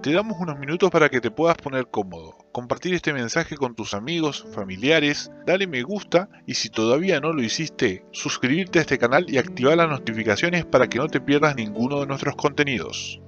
Te damos unos minutos para que te puedas poner cómodo, compartir este mensaje con tus amigos, familiares, dale me gusta y si todavía no lo hiciste, suscribirte a este canal y activar las notificaciones para que no te pierdas ninguno de nuestros contenidos.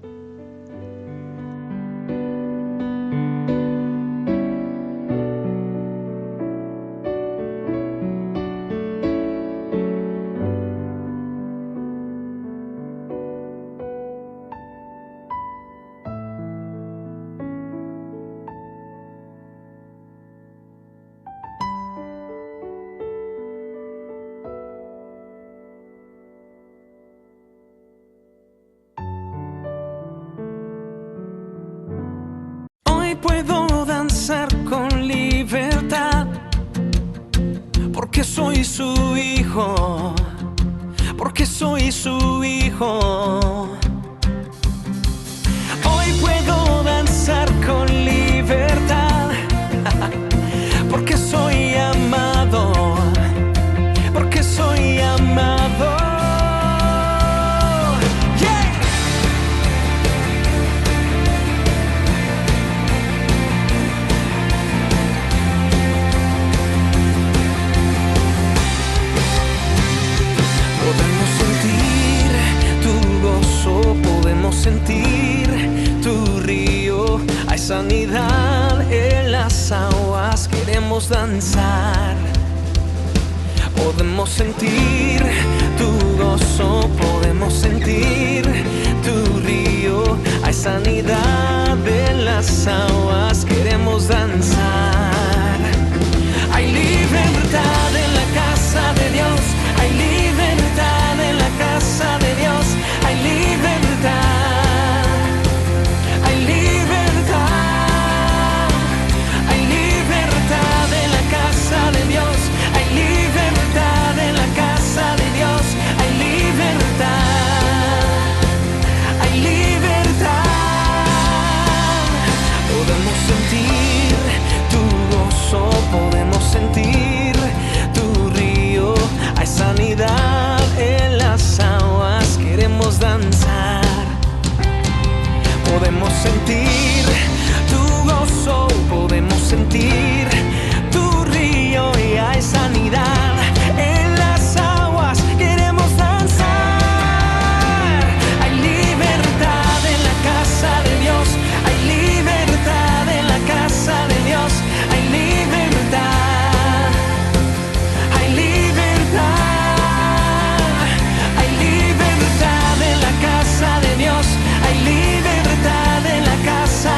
Puedo danzar con libertad, porque soy su hijo, porque soy su hijo. Hoy puedo danzar con libertad, porque soy amado, porque soy amado. Podemos sentir tu río, hay sanidad en las aguas, queremos danzar. Podemos sentir tu gozo, podemos sentir tu río, hay sanidad en las aguas, queremos danzar. Hay libertad en la casa de Dios, hay libertad en la casa de Dios, hay libertad, hay libertad, hay libertad en la casa de Dios, hay libertad en la casa de Dios, hay libertad, hay libertad. Podemos sentir tu gozo, podemos sentir tu río, hay sanidad en las aguas, queremos danzar. Podemos sentir tu gozo, podemos sentir tu río y hay sanidad en las aguas, queremos danzar. Hay libertad en la casa de Dios, hay libertad en la casa de Dios, hay libertad, hay libertad, hay libertad en la casa de Dios, hay libertad en la casa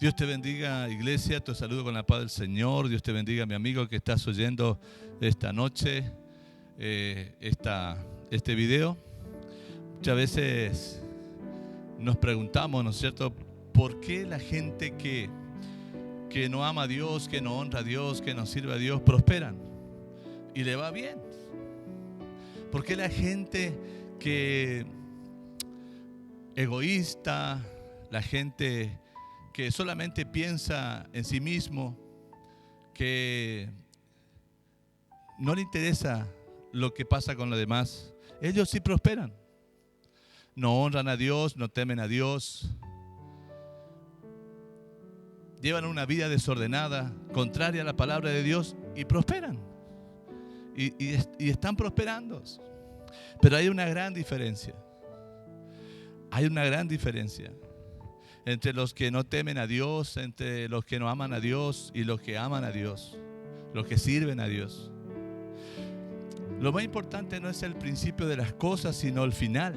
Dios te bendiga, iglesia. Te saludo con la paz del Señor. Dios te bendiga, mi amigo que estás oyendo esta noche este video. Muchas veces nos preguntamos, ¿no es cierto?, ¿por qué la gente que no ama a Dios, que no honra a Dios, que no sirve a Dios, prosperan y le va bien? ¿Por qué la gente que egoísta, la gente que solamente piensa en sí mismo, que no le interesa lo que pasa con los demás, ellos sí prosperan? No honran a Dios, no temen a Dios, llevan una vida desordenada, contraria a la palabra de Dios, y prosperan. Y están prosperando. Pero hay una gran diferencia. Hay una gran diferencia entre los que no temen a Dios, entre los que no aman a Dios y los que aman a Dios, los que sirven a Dios. Lo más importante no es el principio de las cosas, sino el final.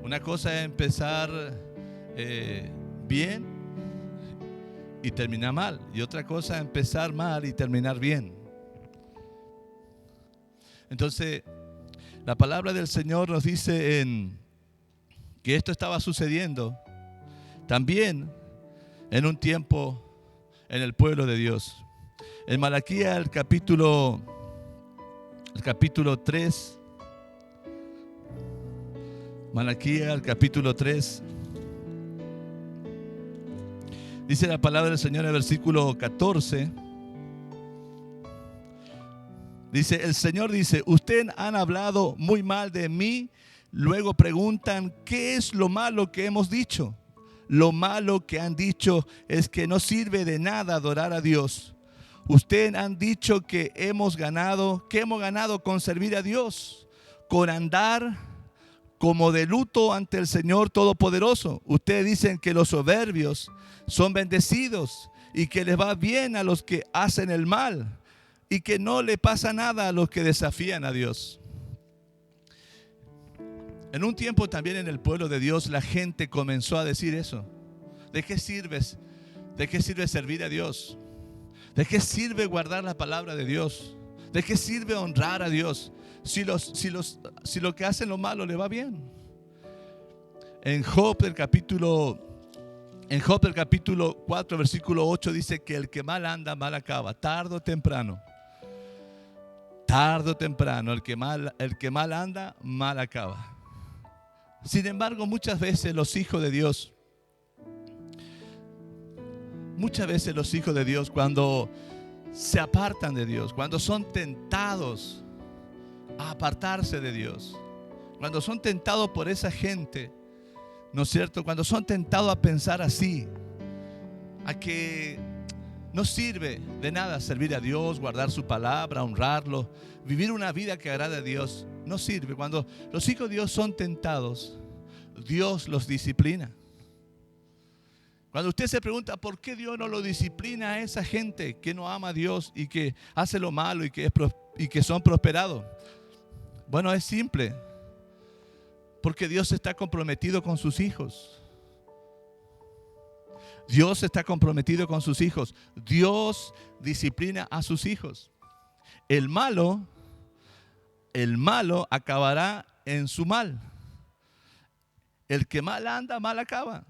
Una cosa es empezar bien y terminar mal, y otra cosa es empezar mal y terminar bien. Entonces, la palabra del Señor nos dice que esto estaba sucediendo también en un tiempo en el pueblo de Dios. En Malaquías, el capítulo 3, Malaquías, el capítulo 3, dice la palabra del Señor en el versículo 14. Dice, el Señor dice: ustedes han hablado muy mal de mí. Luego preguntan, ¿qué es lo malo que hemos dicho? Lo malo que han dicho es que no sirve de nada adorar a Dios. Ustedes han dicho que hemos ganado con servir a Dios, con andar como de luto ante el Señor Todopoderoso. Ustedes dicen que los soberbios son bendecidos y que les va bien a los que hacen el mal y que no le pasa nada a los que desafían a Dios. En un tiempo también en el pueblo de Dios la gente comenzó a decir eso. ¿De qué sirves? ¿De qué sirve servir a Dios? ¿De qué sirve guardar la palabra de Dios? ¿De qué sirve honrar a Dios si lo que hacen lo malo le va bien? En Job el capítulo 4 versículo 8 dice que el que mal anda mal acaba, tarde o temprano. Tarde o temprano, el que mal anda mal acaba. Sin embargo, muchas veces los hijos de Dios, cuando se apartan de Dios, cuando son tentados a apartarse de Dios, cuando son tentados por esa gente, ¿no es cierto? Cuando son tentados a pensar así, a que no sirve de nada servir a Dios, guardar su palabra, honrarlo, vivir una vida que agrade a Dios, no sirve. Cuando los hijos de Dios son tentados, Dios los disciplina. Cuando usted se pregunta por qué Dios no lo disciplina a esa gente que no ama a Dios y que hace lo malo y que son prosperados, bueno, es simple. Porque Dios está comprometido con sus hijos. Dios está comprometido con sus hijos. Dios disciplina a sus hijos. El malo acabará en su mal. El que mal anda, mal acaba.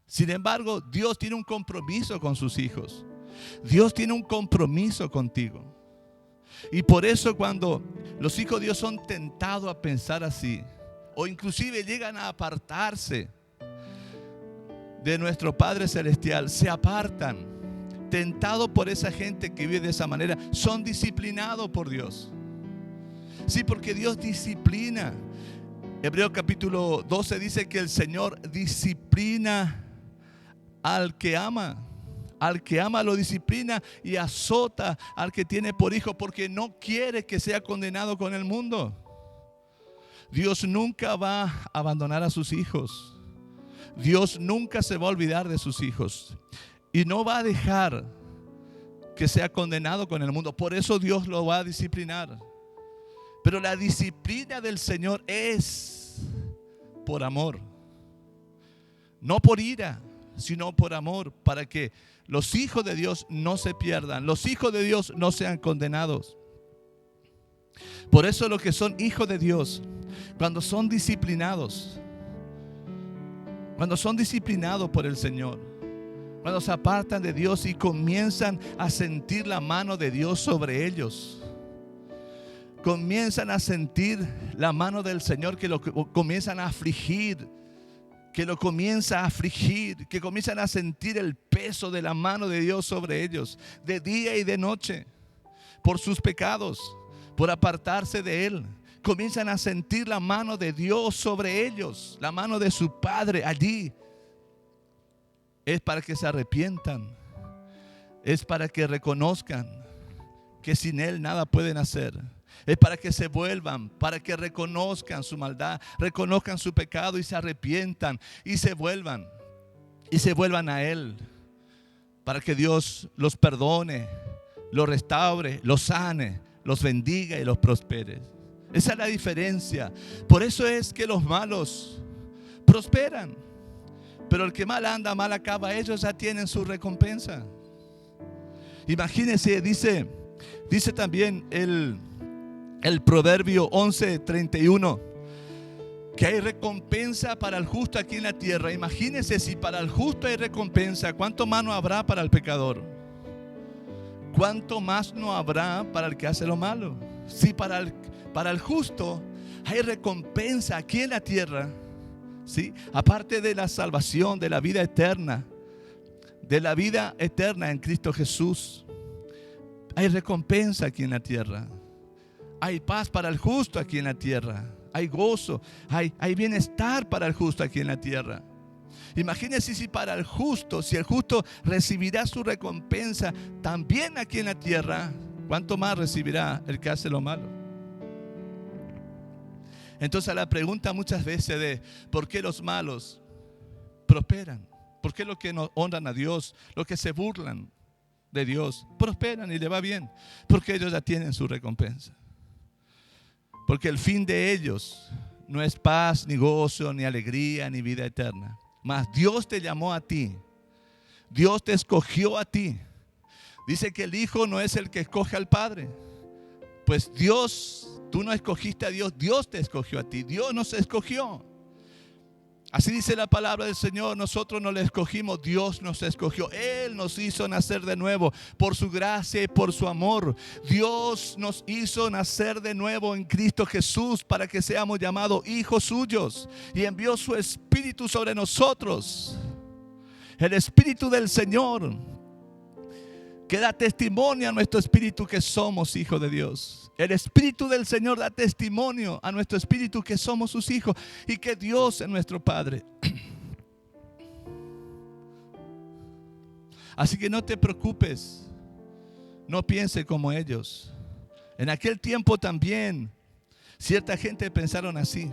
Sin embargo, Dios tiene un compromiso con sus hijos. Dios tiene un compromiso contigo. Y por eso cuando los hijos de Dios son tentados a pensar así, o inclusive llegan a apartarse de nuestro Padre Celestial, se apartan, tentados por esa gente que vive de esa manera, son disciplinados por Dios. Sí, porque Dios disciplina. Hebreos capítulo 12 dice que el Señor disciplina al que ama. Al que ama lo disciplina y azota al que tiene por hijo, porque no quiere que sea condenado con el mundo. Dios nunca va a abandonar a sus hijos. Dios nunca se va a olvidar de sus hijos. Y no va a dejar que sea condenado con el mundo. Por eso Dios lo va a disciplinar. Pero la disciplina del Señor es por amor. No por ira, sino por amor, para que los hijos de Dios no se pierdan, los hijos de Dios no sean condenados. Por eso los que son hijos de Dios, cuando son disciplinados por el Señor, cuando se apartan de Dios y comienzan a sentir la mano de Dios sobre ellos, comienzan a sentir la mano del Señor que lo comienzan a afligir, que comienzan a sentir el peso de la mano de Dios sobre ellos, de día y de noche, por sus pecados, por apartarse de Él. Comienzan a sentir la mano de Dios sobre ellos, la mano de su Padre allí. Es para que se arrepientan, es para que reconozcan que sin Él nada pueden hacer. Es para que se vuelvan, para que reconozcan su maldad, reconozcan su pecado y se arrepientan y se vuelvan a Él, para que Dios los perdone, los restaure, los sane, los bendiga y los prospere. Esa es la diferencia. Por eso es que los malos prosperan, pero el que mal anda, mal acaba. Ellos ya tienen su recompensa. Imagínense, dice también el Proverbio 11:31, que hay recompensa para el justo aquí en la tierra. Imagínense, si para el justo hay recompensa, ¿cuánto más no habrá para el pecador? ¿Cuánto más no habrá para el que hace lo malo? Si para el justo hay recompensa aquí en la tierra, ¿sí? Aparte de la salvación, de la vida eterna en Cristo Jesús, hay recompensa aquí en la tierra. Hay paz para el justo aquí en la tierra. Hay gozo, hay bienestar para el justo aquí en la tierra. Imagínense si el justo recibirá su recompensa también aquí en la tierra, ¿cuánto más recibirá el que hace lo malo? Entonces la pregunta muchas veces de ¿por qué los malos prosperan? ¿Por qué los que no honran a Dios, los que se burlan de Dios, prosperan y le va bien? Porque ellos ya tienen su recompensa. Porque el fin de ellos no es paz, ni gozo, ni alegría, ni vida eterna. Mas Dios te llamó a ti. Dios te escogió a ti. Dice que el Hijo no es el que escoge al Padre. Pues tú no escogiste a Dios, Dios te escogió a ti. Dios nos escogió. Así dice la palabra del Señor. Nosotros no le escogimos, Dios nos escogió. Él nos hizo nacer de nuevo por su gracia y por su amor. Dios nos hizo nacer de nuevo en Cristo Jesús para que seamos llamados hijos suyos, y envió su Espíritu sobre nosotros. El Espíritu del Señor que da testimonio a nuestro espíritu que somos hijos de Dios. El Espíritu del Señor da testimonio a nuestro espíritu que somos sus hijos y que Dios es nuestro Padre. Así que no te preocupes, no pienses como ellos. En aquel tiempo también cierta gente pensaron así,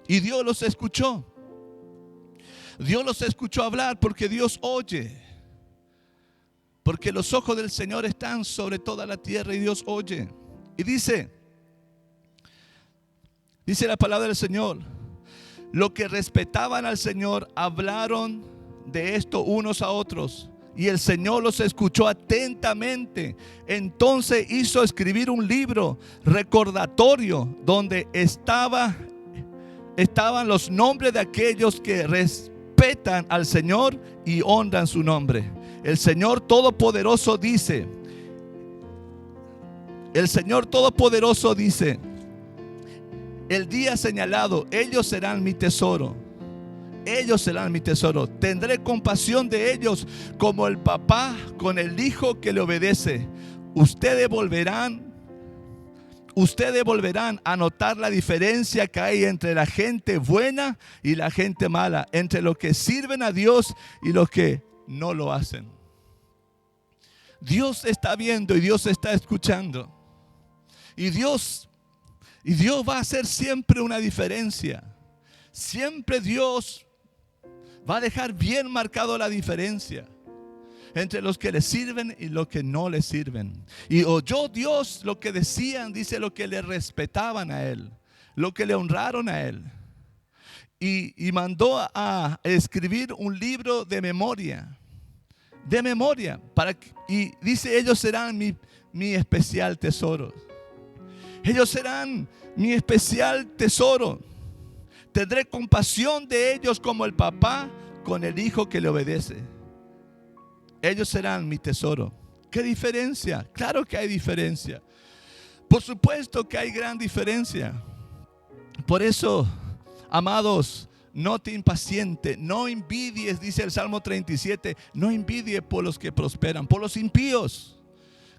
y Dios los escuchó. Dios los escuchó hablar, porque Dios oye. Porque los ojos del Señor están sobre toda la tierra y Dios oye. Y dice la palabra del Señor: los que respetaban al Señor hablaron de esto unos a otros, y el Señor los escuchó atentamente. Entonces hizo escribir un libro recordatorio donde estaban los nombres de aquellos que respetan al Señor y honran su nombre. El Señor Todopoderoso dice, el día señalado, ellos serán mi tesoro. Ellos serán mi tesoro. Tendré compasión de ellos como el papá con el hijo que le obedece. Ustedes volverán a notar la diferencia que hay entre la gente buena y la gente mala, entre los que sirven a Dios y los que no lo hacen. Dios está viendo y Dios está escuchando. Y Dios va a hacer siempre una diferencia. Siempre Dios va a dejar bien marcado la diferencia entre los que le sirven y los que no le sirven. Y oyó Dios lo que decían, dice, lo que le respetaban a Él, lo que le honraron a Él. y mandó a escribir un libro de memoria. Y dice, ellos serán mi especial tesoro. Ellos serán mi especial tesoro. Tendré compasión de ellos como el papá con el hijo que le obedece. Ellos serán mi tesoro. ¿Qué diferencia? Claro que hay diferencia. Por supuesto que hay gran diferencia. Por eso, amados, no te impacientes, no envidies, dice el Salmo 37, no envidies por los que prosperan, por los impíos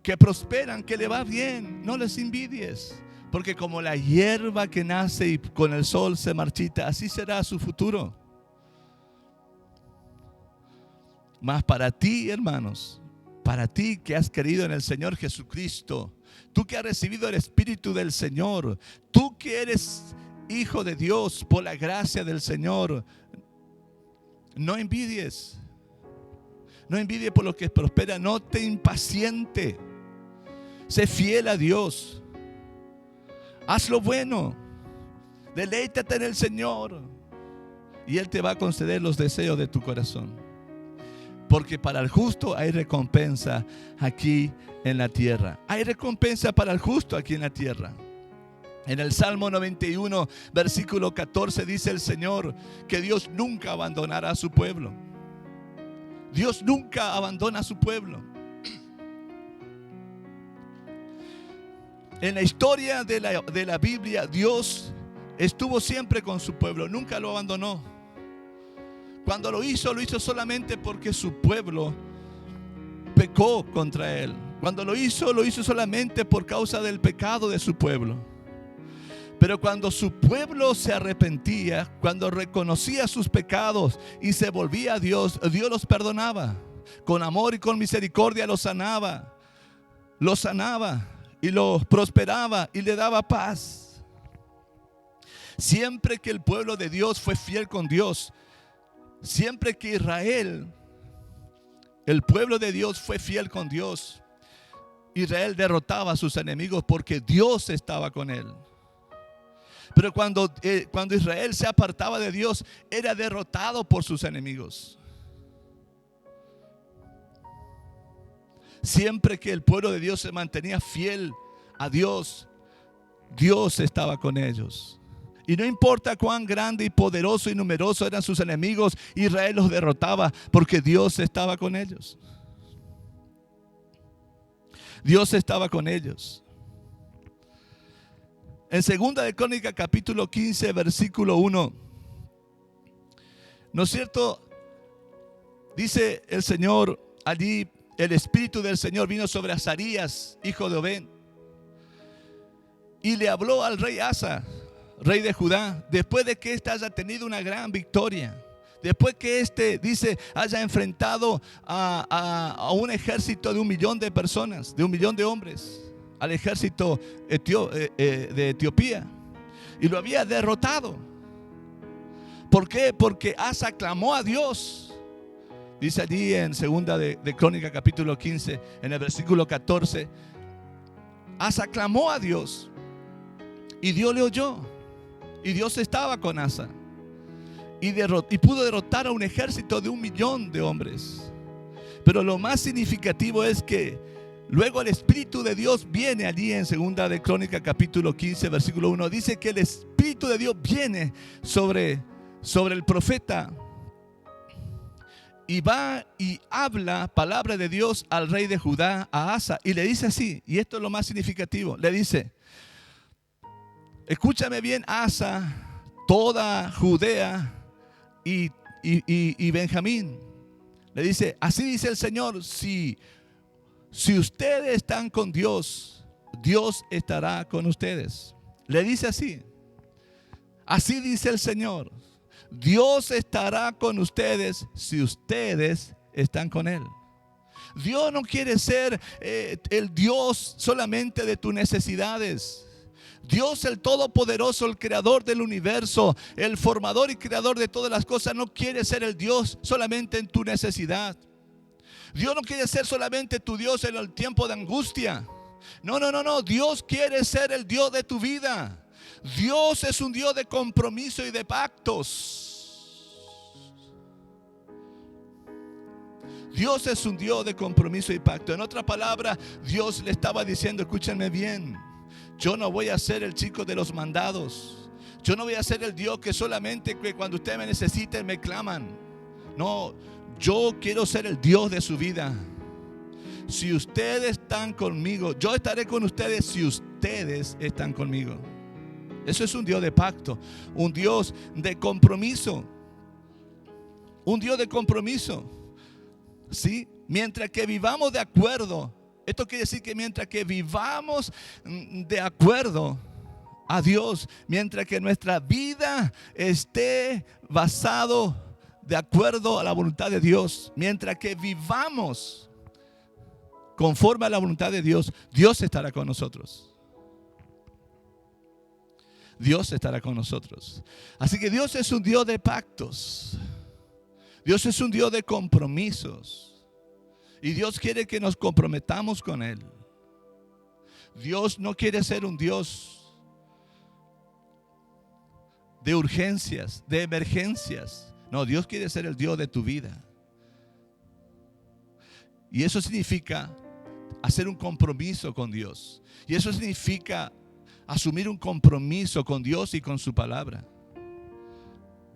que prosperan, que le va bien, no les envidies. Porque como la hierba que nace y con el sol se marchita, así será su futuro. Mas para ti, hermanos, para ti que has creído en el Señor Jesucristo, tú que has recibido el Espíritu del Señor, tú que eres hijo de Dios por la gracia del Señor, no envidies. No envidies por lo que prospera, no te impacientes. Sé fiel a Dios. Haz lo bueno. Deleítate en el Señor y Él te va a conceder los deseos de tu corazón. Porque para el justo hay recompensa aquí en la tierra. Hay recompensa para el justo aquí en la tierra. En el Salmo 91, versículo 14, dice el Señor que Dios nunca abandonará a su pueblo. Dios nunca abandona a su pueblo. En la historia de la Biblia, Dios estuvo siempre con su pueblo, nunca lo abandonó. Cuando lo hizo solamente porque su pueblo pecó contra Él. Cuando lo hizo solamente por causa del pecado de su pueblo. Pero cuando su pueblo se arrepentía, cuando reconocía sus pecados y se volvía a Dios, Dios los perdonaba. Con amor y con misericordia los sanaba y los prosperaba y le daba paz. Siempre que el pueblo de Dios fue fiel con Dios, siempre que Israel, el pueblo de Dios fue fiel con Dios, Israel derrotaba a sus enemigos porque Dios estaba con él. Pero cuando Israel se apartaba de Dios, era derrotado por sus enemigos. Siempre que el pueblo de Dios se mantenía fiel a Dios, Dios estaba con ellos. Y no importa cuán grande y poderoso y numeroso eran sus enemigos, Israel los derrotaba porque Dios estaba con ellos. Dios estaba con ellos. En 2 de Crónicas capítulo 15 versículo 1, ¿no es cierto? Dice el Señor allí, el Espíritu del Señor vino sobre Azarías, hijo de Obed, y le habló al rey Asa, rey de Judá, después de que éste haya tenido una gran victoria. Después que haya enfrentado a un ejército de 1.000.000 de personas, de 1.000.000 de hombres, al ejército de Etiopía, y lo había derrotado. ¿Por qué? Porque Asa clamó a Dios. Dice allí en 2 de Crónicas capítulo 15, en el versículo 14, Asa clamó a Dios y Dios le oyó, y Dios estaba con Asa y pudo derrotar a un ejército de 1.000.000 de hombres. Pero lo más significativo es que luego el Espíritu de Dios viene allí en 2 de Crónicas capítulo 15 versículo 1. Dice que el Espíritu de Dios viene sobre el profeta y va y habla palabra de Dios al rey de Judá, a Asa, y le dice así, y esto es lo más significativo, le dice: escúchame bien, Asa, toda Judea y Benjamín. Le dice, así dice el Señor, si ustedes están con Dios, Dios estará con ustedes. Le dice así, así dice el Señor, Dios estará con ustedes si ustedes están con Él. Dios no quiere ser el Dios solamente de tus necesidades. Dios, el Todopoderoso, el Creador del universo, el formador y creador de todas las cosas, no quiere ser el Dios solamente en tu necesidad. Dios no quiere ser solamente tu Dios en el tiempo de angustia. No. Dios quiere ser el Dios de tu vida. Dios es un Dios de compromiso y de pactos. Dios es un Dios de compromiso y pacto. En otra palabra, Dios le estaba diciendo, escúchenme bien, yo no voy a ser el chico de los mandados. Yo no voy a ser el Dios que solamente que cuando ustedes me necesiten me claman. No, yo quiero ser el Dios de su vida. Si ustedes están conmigo, yo estaré con ustedes si ustedes están conmigo. Eso es un Dios de pacto, un Dios de compromiso. Un Dios de compromiso. ¿Sí? Mientras que vivamos de acuerdo. Esto quiere decir que mientras que vivamos de acuerdo a Dios, mientras que nuestra vida esté basado de acuerdo a la voluntad de Dios, mientras que vivamos conforme a la voluntad de Dios, Dios estará con nosotros. Dios estará con nosotros. Así que Dios es un Dios de pactos. Dios es un Dios de compromisos. Y Dios quiere que nos comprometamos con Él. Dios no quiere ser un Dios de urgencias, de emergencias. No, Dios quiere ser el Dios de tu vida. Y eso significa hacer un compromiso con Dios. Y eso significa asumir un compromiso con Dios y con su palabra.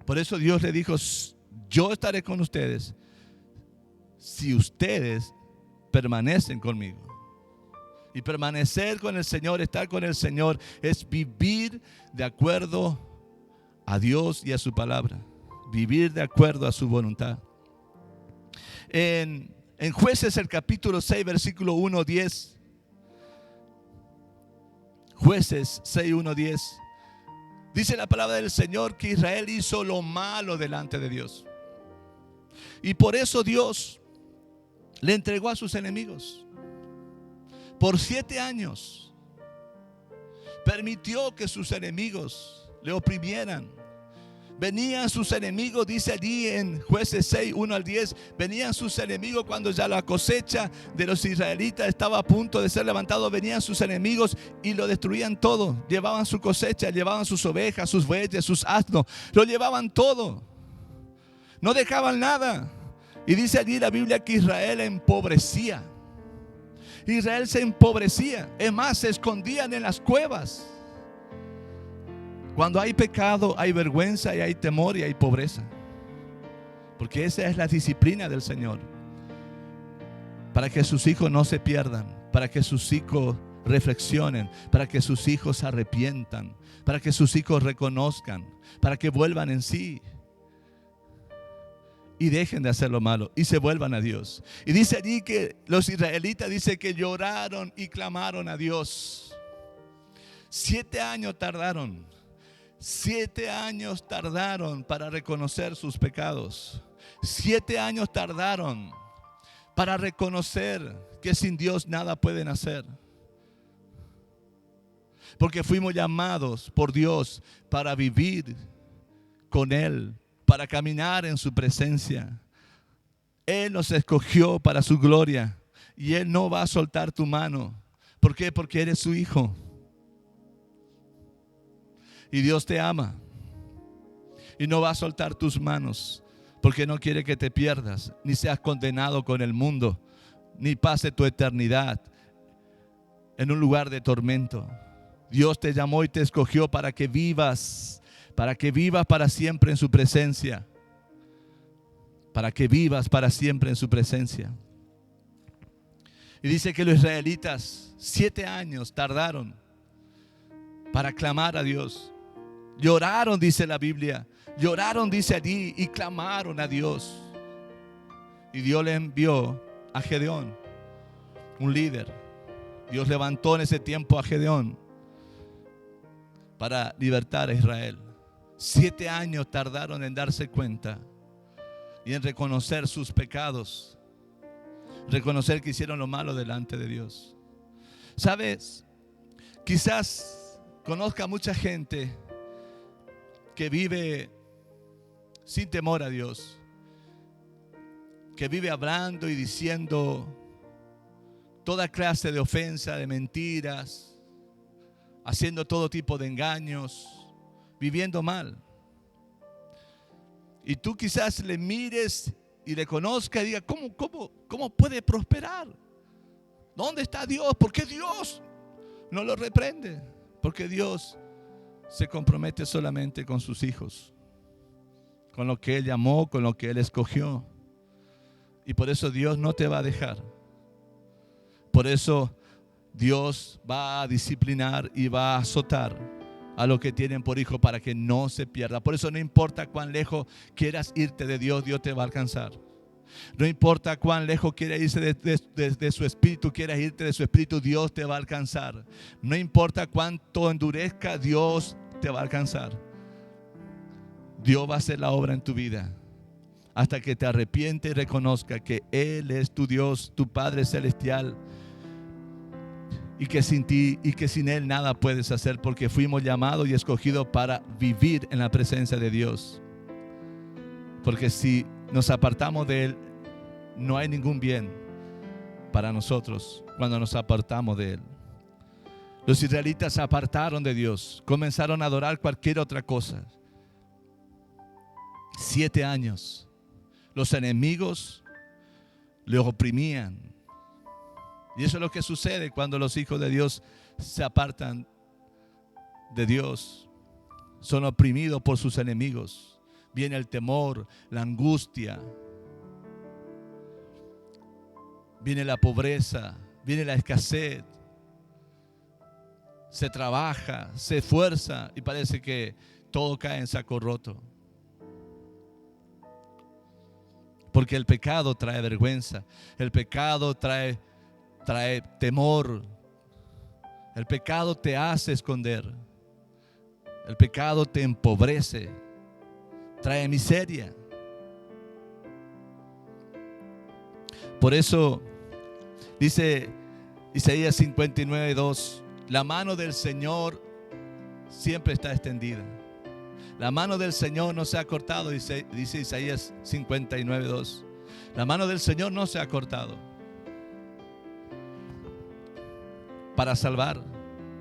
Por eso Dios le dijo, yo estaré con ustedes si ustedes permanecen conmigo. Y permanecer con el Señor, estar con el Señor, es vivir de acuerdo a Dios y a su palabra. Vivir de acuerdo a su voluntad. En Jueces, el capítulo 6, versículo 1-10. Jueces 6:1-10. Dice la palabra del Señor que Israel hizo lo malo delante de Dios. Y por eso Dios le entregó a sus enemigos. Por 7 años permitió que sus enemigos le oprimieran. Venían sus enemigos, dice allí en Jueces 6, 1-10, venían sus enemigos cuando ya la cosecha de los israelitas estaba a punto de ser levantado. Venían sus enemigos y lo destruían todo. Llevaban su cosecha, llevaban sus ovejas, sus bueyes, sus asnos, lo llevaban todo. No dejaban nada. Y dice allí la Biblia que Israel empobrecía. Israel se empobrecía. Es más, se escondían en las cuevas. Cuando hay pecado, hay vergüenza y hay temor y hay pobreza. Porque esa es la disciplina del Señor. Para que sus hijos no se pierdan. Para que sus hijos reflexionen. Para que sus hijos se arrepientan. Para que sus hijos reconozcan. Para que vuelvan en sí. Y dejen de hacer lo malo y se vuelvan a Dios. Y dice allí que los israelitas, dice que lloraron y clamaron a Dios. 7 años tardaron. 7 años tardaron para reconocer sus pecados. 7 años tardaron para reconocer que sin Dios nada pueden hacer. Porque fuimos llamados por Dios para vivir con Él, para caminar en su presencia. Él nos escogió para su gloria y Él no va a soltar tu mano. ¿Por qué? Porque eres su hijo. Y Dios te ama y no va a soltar tus manos porque no quiere que te pierdas, ni seas condenado con el mundo, ni pase tu eternidad en un lugar de tormento. Dios te llamó y te escogió para que vivas para siempre en su presencia. Para que vivas para siempre en su presencia. Y dice que los israelitas 7 años tardaron para clamar a Dios. Lloraron, dice la Biblia. Lloraron, dice allí, y clamaron a Dios. Y Dios le envió a Gedeón, un líder. Dios levantó en ese tiempo a Gedeón para libertar a Israel. 7 años tardaron en darse cuenta y en reconocer sus pecados. Reconocer que hicieron lo malo delante de Dios. ¿Sabes? Quizás conozca mucha gente que vive sin temor a Dios, que vive hablando y diciendo toda clase de ofensa, de mentiras, haciendo todo tipo de engaños, viviendo mal. Y tú quizás le mires y le conozcas y digas, ¿cómo puede prosperar? ¿Dónde está Dios? ¿Por qué Dios no lo reprende? Porque Dios se compromete solamente con sus hijos, con lo que Él llamó, con lo que Él escogió. Y por eso Dios no te va a dejar. Por eso Dios va a disciplinar y va a azotar a los que tienen por hijo para que no se pierda. Por eso no importa cuán lejos quieras irte de Dios, Dios te va a alcanzar. No importa cuán lejos quieras irse de su espíritu, quieras irte de su espíritu, Dios te va a alcanzar. No importa cuánto endurezca, Dios te va a alcanzar. Dios va a hacer la obra en tu vida hasta que te arrepientes y reconozca que Él es tu Dios, tu Padre celestial, y que sin ti y que sin Él nada puedes hacer, porque fuimos llamados y escogidos para vivir en la presencia de Dios. Porque si nos apartamos de Él, no hay ningún bien para nosotros cuando nos apartamos de Él. Los israelitas se apartaron de Dios, comenzaron a adorar cualquier otra cosa. 7 años. Los enemigos les oprimían. Y eso es lo que sucede cuando los hijos de Dios se apartan de Dios. Son oprimidos por sus enemigos. Viene el temor, la angustia. Viene la pobreza, viene la escasez. Se trabaja, se esfuerza y parece que todo cae en saco roto. Porque el pecado trae vergüenza, el pecado trae temor, el pecado te hace esconder, el pecado te empobrece, trae miseria. Por eso dice Isaías 59:2, la mano del Señor siempre está extendida. La mano del Señor no se ha cortado, dice Isaías 59:2. La mano del Señor no se ha cortado para salvar.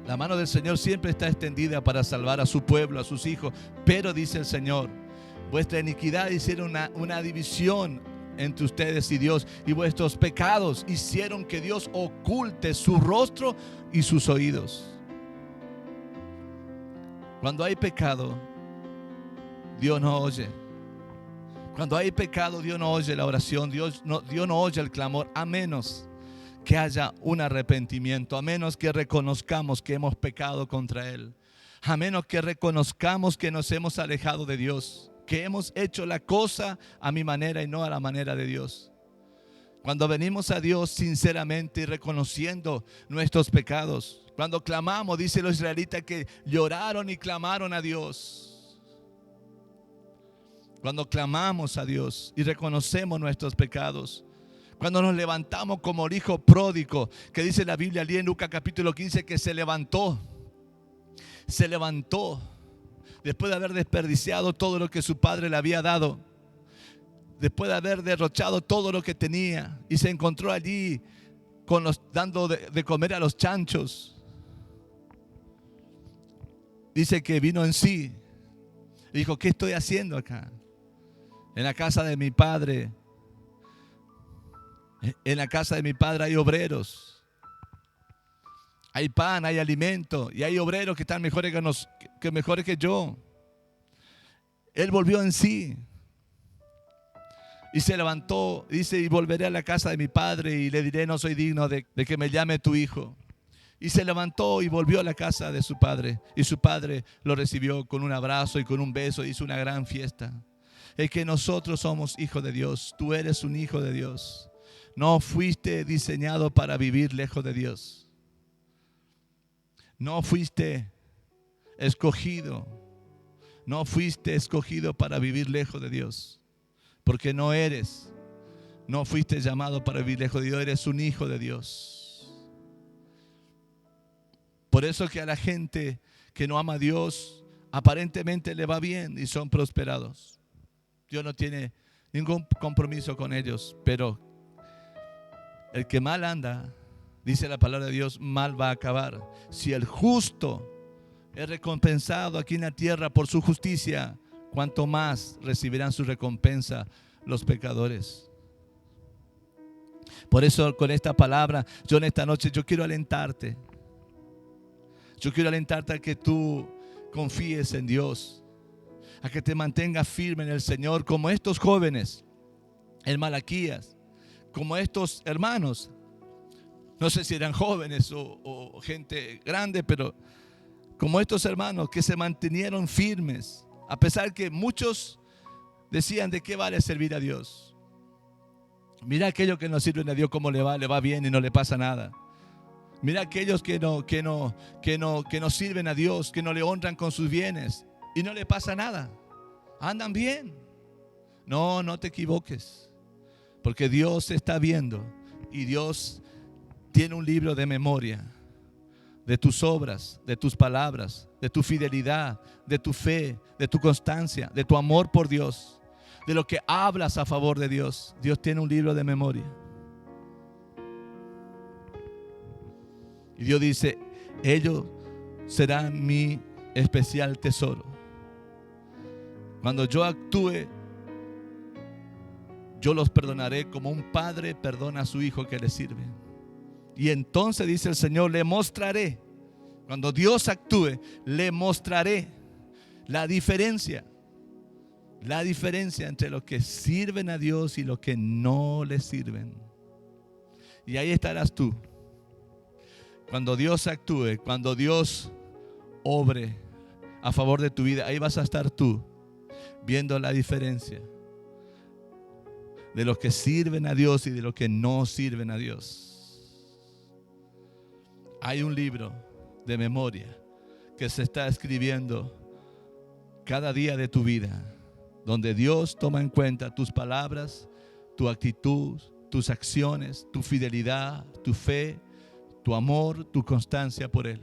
La mano del Señor siempre está extendida para salvar a su pueblo, a sus hijos. Pero dice el Señor, vuestra iniquidad hicieron una división entre ustedes y Dios, y vuestros pecados hicieron que Dios oculte su rostro y sus oídos. Cuando hay pecado, Dios no oye. Cuando hay pecado, Dios no oye la oración, Dios no oye el clamor, a menos que haya un arrepentimiento, a menos que reconozcamos que hemos pecado contra Él, a menos que reconozcamos que nos hemos alejado de Dios, que hemos hecho la cosa a mi manera y no a la manera de Dios. Cuando venimos a Dios sinceramente y reconociendo nuestros pecados, cuando clamamos, dice los israelitas que lloraron y clamaron a Dios. Cuando clamamos a Dios y reconocemos nuestros pecados, cuando nos levantamos como el hijo pródigo, que dice la Biblia allí en Lucas capítulo 15 que se levantó después de haber desperdiciado todo lo que su padre le había dado, después de haber derrochado todo lo que tenía, y se encontró allí dando de comer a los chanchos. Dice que vino en sí y dijo, ¿qué estoy haciendo acá? En la casa de mi padre. En la casa de mi padre hay obreros, hay pan, hay alimento, y hay obreros que están mejores que yo. Él volvió en sí y se levantó, dice, y volveré a la casa de mi padre y le diré, no soy digno de que me llame tu hijo. Y se levantó y volvió a la casa de su padre, y su padre lo recibió con un abrazo y con un beso, hizo una gran fiesta. Es que nosotros somos hijos de Dios, tú eres un hijo de Dios. No fuiste diseñado para vivir lejos de Dios. No fuiste escogido. No fuiste escogido para vivir lejos de Dios. Porque no fuiste llamado para vivir lejos de Dios. Eres un hijo de Dios. Por eso que a la gente que no ama a Dios, aparentemente le va bien y son prosperados. Dios no tiene ningún compromiso con ellos, pero el que mal anda, dice la palabra de Dios, mal va a acabar. Si el justo es recompensado aquí en la tierra por su justicia, cuanto más recibirán su recompensa los pecadores. Por eso con esta palabra, yo en esta noche, yo quiero alentarte. Yo quiero alentarte a que tú confíes en Dios, a que te mantengas firme en el Señor, como estos jóvenes en Malaquías, como estos hermanos. No sé si eran jóvenes o gente grande, pero como estos hermanos que se mantenieron firmes, a pesar que muchos decían: ¿de qué vale servir a Dios? Mira aquellos que no sirven a Dios, cómo le va bien y no le pasa nada. Mira aquellos que no sirven a Dios, que no le honran con sus bienes y no le pasa nada. Andan bien. No, no te equivoques, porque Dios está viendo y Dios tiene un libro de memoria de tus obras, de tus palabras, de tu fidelidad, de tu fe, de tu constancia, de tu amor por Dios, de lo que hablas a favor de Dios. Dios tiene un libro de memoria. Y Dios dice: ellos serán mi especial tesoro. Cuando yo actúe, yo los perdonaré como un padre perdona a su hijo que le sirve. Y entonces dice el Señor: le mostraré. Cuando Dios actúe, le mostraré la diferencia entre los que sirven a Dios y los que no le sirven. Y ahí estarás tú. Cuando Dios actúe, cuando Dios obre a favor de tu vida, ahí vas a estar tú, viendo la diferencia de los que sirven a Dios y de los que no sirven a Dios. Hay un libro de memoria que se está escribiendo cada día de tu vida, donde Dios toma en cuenta tus palabras, tu actitud, tus acciones, tu fidelidad, tu fe, tu amor, tu constancia por Él.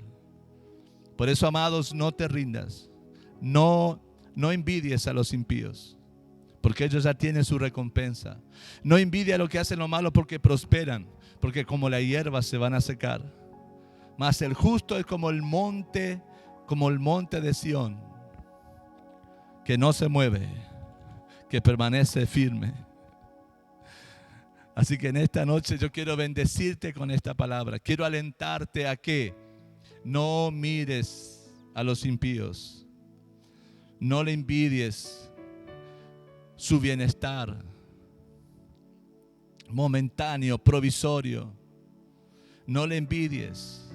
Por eso, amados, no te rindas. No envidies a los impíos, porque ellos ya tienen su recompensa. No envidia a los que hacen lo malo, porque prosperan, porque como la hierba se van a secar. Mas el justo es como el monte de Sión, que no se mueve, que permanece firme. Así que en esta noche yo quiero bendecirte con esta palabra. Quiero alentarte a que no mires a los impíos. No le envidies su bienestar momentáneo, provisorio. No le envidies.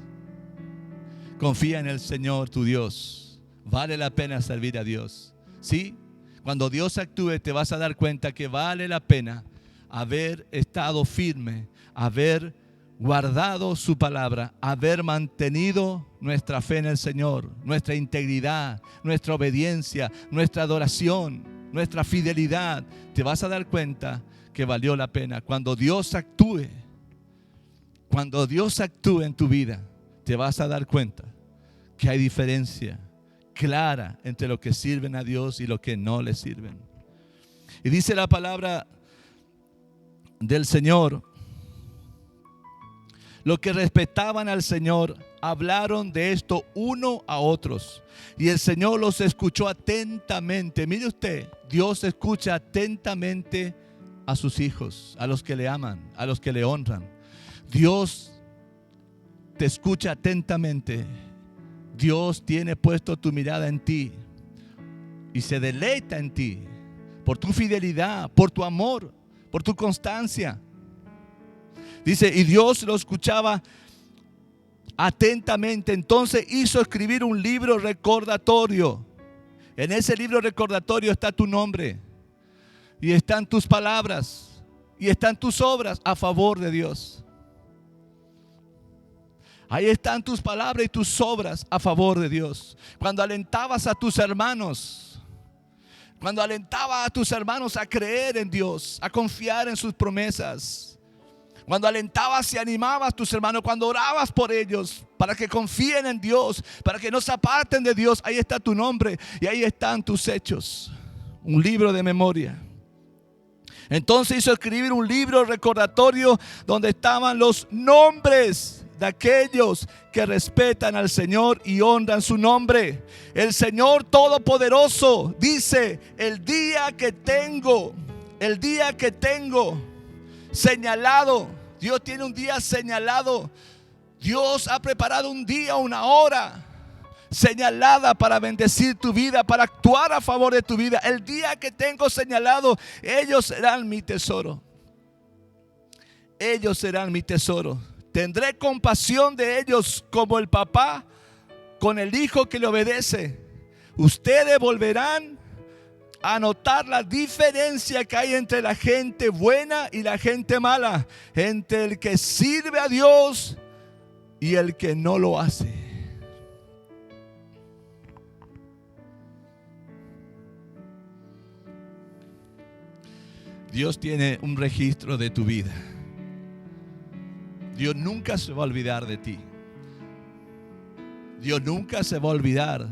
Confía en el Señor tu Dios. Vale la pena servir a Dios. ¿Sí? Cuando Dios actúe, te vas a dar cuenta que vale la pena haber estado firme, haber guardado su palabra, haber mantenido nuestra fe en el Señor, nuestra integridad, nuestra obediencia, nuestra adoración, nuestra fidelidad. Te vas a dar cuenta que valió la pena. Cuando Dios actúe en tu vida, te vas a dar cuenta que hay diferencia clara entre los que sirven a Dios y los que no le sirven. Y dice la palabra del Señor: los que respetaban al Señor hablaron de esto uno a otros, y el Señor los escuchó atentamente. Mire usted, Dios escucha atentamente a sus hijos, a los que le aman, a los que le honran. Dios te escucha atentamente. Dios tiene puesto tu mirada en ti y se deleita en ti por tu fidelidad, por tu amor, por tu constancia. Dice, y Dios lo escuchaba atentamente. Entonces hizo escribir un libro recordatorio. En ese libro recordatorio está tu nombre, y están tus palabras, y están tus obras a favor de Dios. Ahí están tus palabras y tus obras a favor de Dios. Cuando alentabas a tus hermanos, cuando alentabas a tus hermanos a creer en Dios, a confiar en sus promesas, cuando alentabas y animabas a tus hermanos, cuando orabas por ellos para que confíen en Dios, para que no se aparten de Dios, ahí está tu nombre y ahí están tus hechos. Un libro de memoria. Entonces hizo escribir un libro recordatorio donde estaban los nombres. de aquellos que respetan al Señor y honran su nombre. El Señor Todopoderoso dice: el día que tengo señalado. Dios tiene un día señalado. Dios ha preparado un día, una hora señalada para bendecir tu vida, para actuar a favor de tu vida. El día que tengo señalado, ellos serán mi tesoro. Ellos serán mi tesoro. Tendré compasión de ellos como el papá con el hijo que le obedece. Ustedes volverán a notar la diferencia que hay entre la gente buena y la gente mala, entre el que sirve a Dios y el que no lo hace. Dios tiene un registro de tu vida. Dios nunca se va a olvidar de ti. Dios nunca se va a olvidar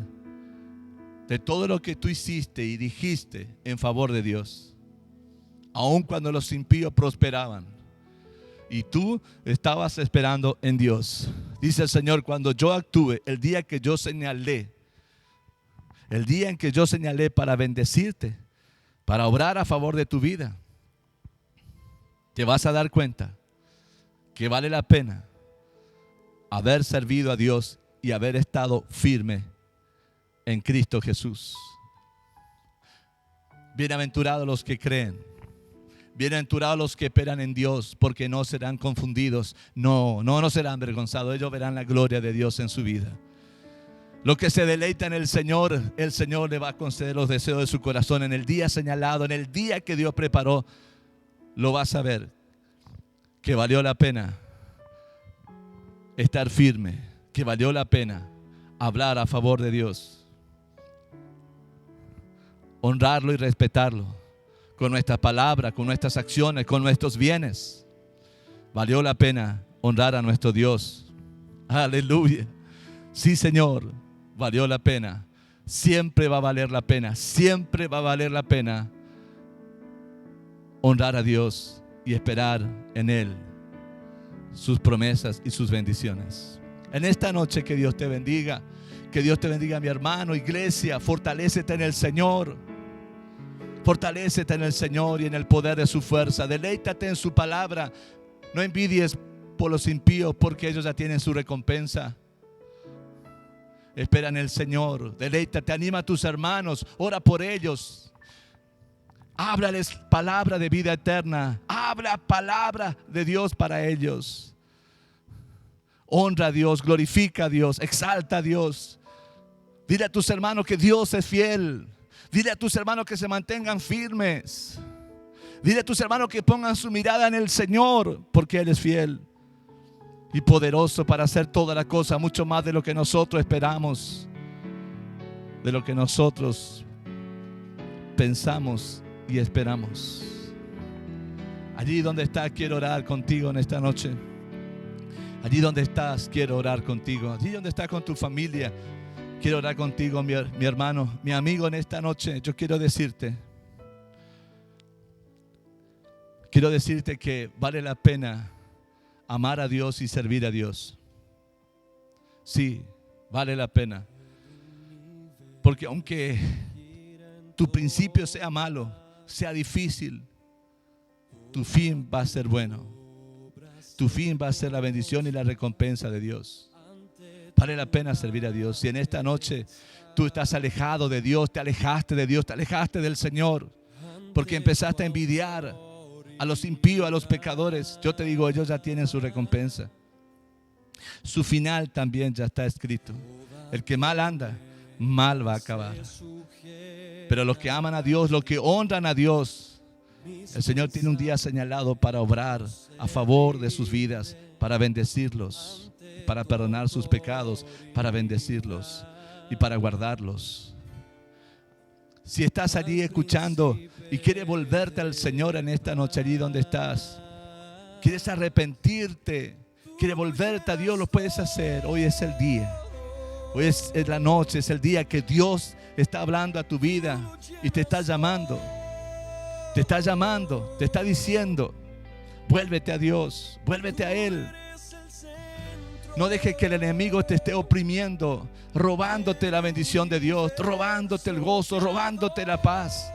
de todo lo que tú hiciste y dijiste en favor de Dios. Aun cuando los impíos prosperaban y tú estabas esperando en Dios. Dice el Señor: cuando yo actúe, el día que yo señalé, el día en que yo señalé para bendecirte, para obrar a favor de tu vida, te vas a dar cuenta que vale la pena haber servido a Dios y haber estado firme en Cristo Jesús. Bienaventurados los que creen, bienaventurados los que esperan en Dios, porque no serán confundidos, no serán avergonzados. Ellos verán la gloria de Dios en su vida. Los que se deleitan en el Señor le va a conceder los deseos de su corazón. En el día señalado, en el día que Dios preparó, lo vas a ver, que valió la pena estar firme, que valió la pena hablar a favor de Dios, honrarlo y respetarlo con nuestras palabras, con nuestras acciones, con nuestros bienes. Valió la pena honrar a nuestro Dios. Aleluya. Sí, Señor, valió la pena. Siempre va a valer la pena. Siempre va a valer la pena honrar a Dios y esperar en Él sus promesas y sus bendiciones. En esta noche, que Dios te bendiga. Que Dios te bendiga, mi hermano, iglesia. Fortalécete en el Señor. Fortalécete en el Señor y en el poder de su fuerza. Deleítate en su palabra. No envidies por los impíos, porque ellos ya tienen su recompensa. Espera en el Señor. Deleítate, anima a tus hermanos. Ora por ellos. Háblales palabra de vida eterna. Habla palabra de Dios para ellos. Honra a Dios, glorifica a Dios, exalta a Dios. Dile a tus hermanos que Dios es fiel. Dile a tus hermanos que se mantengan firmes. Dile a tus hermanos que pongan su mirada en el Señor, porque Él es fiel y poderoso para hacer toda la cosa, mucho más de lo que nosotros esperamos, de lo que nosotros pensamos y esperamos. Allí donde estás, quiero orar contigo en esta noche. Allí donde estás, quiero orar contigo. Allí donde estás con tu familia, quiero orar contigo, mi hermano, mi amigo. En esta noche yo quiero decirte que vale la pena amar a Dios y servir a Dios. Sí, vale la pena. Porque aunque tu principio sea malo, sea difícil, tu fin va a ser bueno. Tu fin va a ser la bendición y la recompensa de Dios. Vale la pena servir a Dios. Si en esta noche tú estás alejado de Dios, te alejaste de Dios, te alejaste del Señor, porque empezaste a envidiar a los impíos, a los pecadores, yo te digo, ellos ya tienen su recompensa. Su final también ya está escrito. El que mal anda, mal va a acabar. Pero los que aman a Dios, los que honran a Dios, el Señor tiene un día señalado para obrar a favor de sus vidas, para bendecirlos, para perdonar sus pecados, para bendecirlos y para guardarlos. Si estás allí escuchando y quieres volverte al Señor en esta noche, allí donde estás, quieres arrepentirte, quieres volverte a Dios, lo puedes hacer. Hoy es el día. Hoy es la noche, es el día que Dios está hablando a tu vida y te está llamando. Te está llamando, te está diciendo, vuélvete a Dios, vuélvete a Él. No dejes que el enemigo te esté oprimiendo, robándote la bendición de Dios, robándote el gozo, robándote la paz.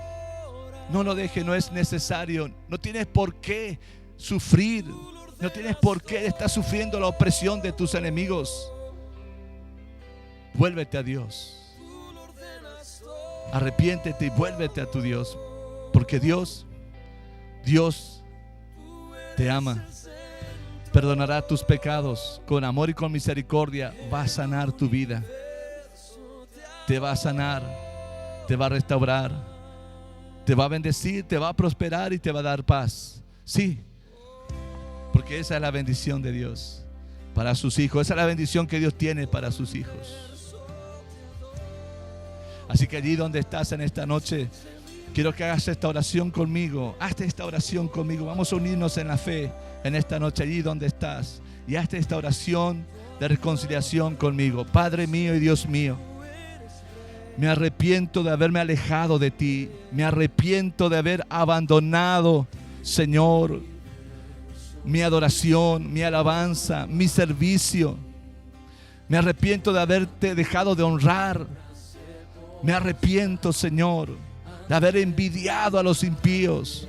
No lo dejes, no es necesario. No tienes por qué sufrir. No tienes por qué estar sufriendo la opresión de tus enemigos. Vuélvete a Dios. Arrepiéntete y vuélvete a tu Dios. Porque Dios te ama. Perdonará tus pecados. Con amor y con misericordia va a sanar tu vida. Te va a sanar. Te va a restaurar. Te va a bendecir, te va a prosperar y te va a dar paz. Sí. Porque esa es la bendición de Dios para sus hijos. Esa es la bendición que Dios tiene para sus hijos. Así que allí donde estás en esta noche, quiero que hagas esta oración conmigo. Hazte esta oración conmigo. Vamos a unirnos en la fe en esta noche allí donde estás. Y hazte esta oración de reconciliación conmigo. Padre mío y Dios mío, me arrepiento de haberme alejado de ti. Me arrepiento de haber abandonado, Señor, mi adoración, mi alabanza, mi servicio. Me arrepiento de haberte dejado de honrar. Me arrepiento, Señor, de haber envidiado a los impíos.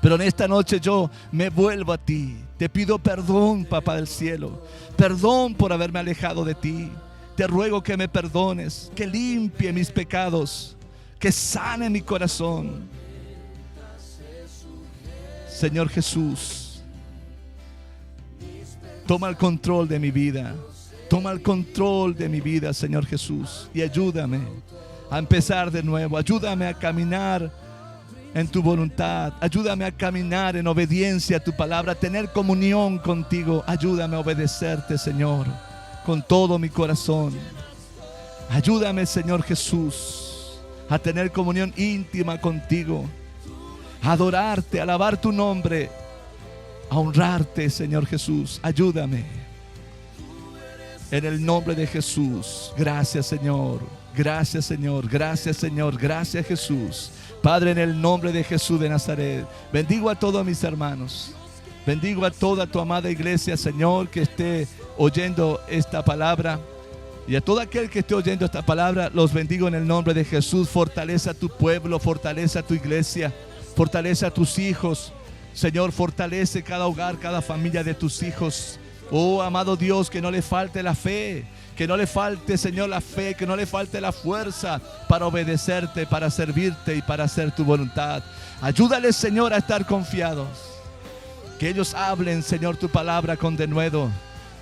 Pero en esta noche yo me vuelvo a ti. Te pido perdón, Papá del cielo. Perdón por haberme alejado de ti. Te ruego que me perdones, que limpie mis pecados, que sane mi corazón. Señor Jesús, toma el control de mi vida. Toma el control de mi vida, Señor Jesús, y ayúdame a empezar de nuevo. Ayúdame a caminar en tu voluntad. Ayúdame a caminar en obediencia a tu palabra, a tener comunión contigo. Ayúdame a obedecerte, Señor, con todo mi corazón. Ayúdame, Señor Jesús, a tener comunión íntima contigo, a adorarte, a alabar tu nombre, a honrarte, Señor Jesús. Ayúdame. En el nombre de Jesús. Gracias, Señor. Gracias, Señor. Gracias, Señor. Gracias, Jesús. Padre, en el nombre de Jesús de Nazaret, bendigo a todos mis hermanos. Bendigo a toda tu amada iglesia, Señor, que esté oyendo esta palabra. Y a todo aquel que esté oyendo esta palabra, los bendigo en el nombre de Jesús. Fortalece a tu pueblo, fortalece a tu iglesia, fortalece a tus hijos. Señor, fortalece cada hogar, cada familia de tus hijos. Oh, amado Dios, que no le falte la fe, que no le falte, Señor, la fe, que no le falte la fuerza para obedecerte, para servirte y para hacer tu voluntad. Ayúdales, Señor, a estar confiados. Que ellos hablen, Señor, tu palabra con denuedo.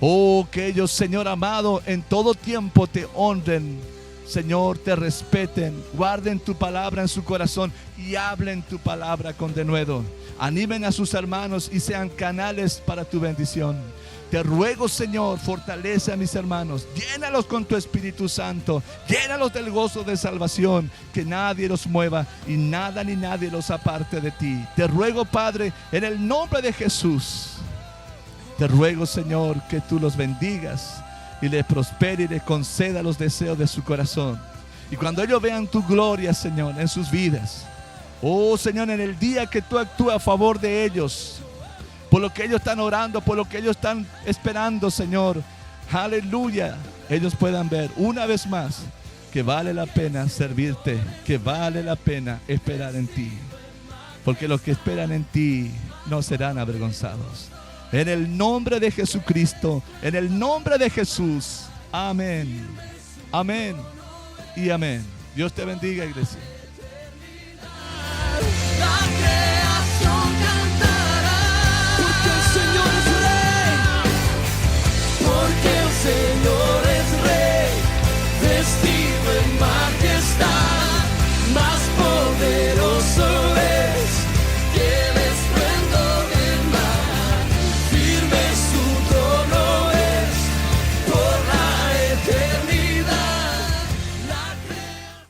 Oh, que ellos, Señor amado, en todo tiempo te honren, Señor, te respeten, guarden tu palabra en su corazón y hablen tu palabra con denuedo. Animen a sus hermanos y sean canales para tu bendición. Te ruego, Señor, fortalece a mis hermanos, llénalos con tu Espíritu Santo, llénalos del gozo de salvación, que nadie los mueva y nada ni nadie los aparte de ti. Te ruego, Padre, en el nombre de Jesús, te ruego, Señor, que tú los bendigas y les prospere y les conceda los deseos de su corazón. Y cuando ellos vean tu gloria, Señor, en sus vidas, oh, Señor, en el día que tú actúas a favor de ellos, por lo que ellos están orando, por lo que ellos están esperando, Señor, aleluya, ellos puedan ver una vez más que vale la pena servirte, que vale la pena esperar en ti, porque los que esperan en ti no serán avergonzados. En el nombre de Jesucristo, en el nombre de Jesús, amén, amén y amén. Dios te bendiga, iglesia.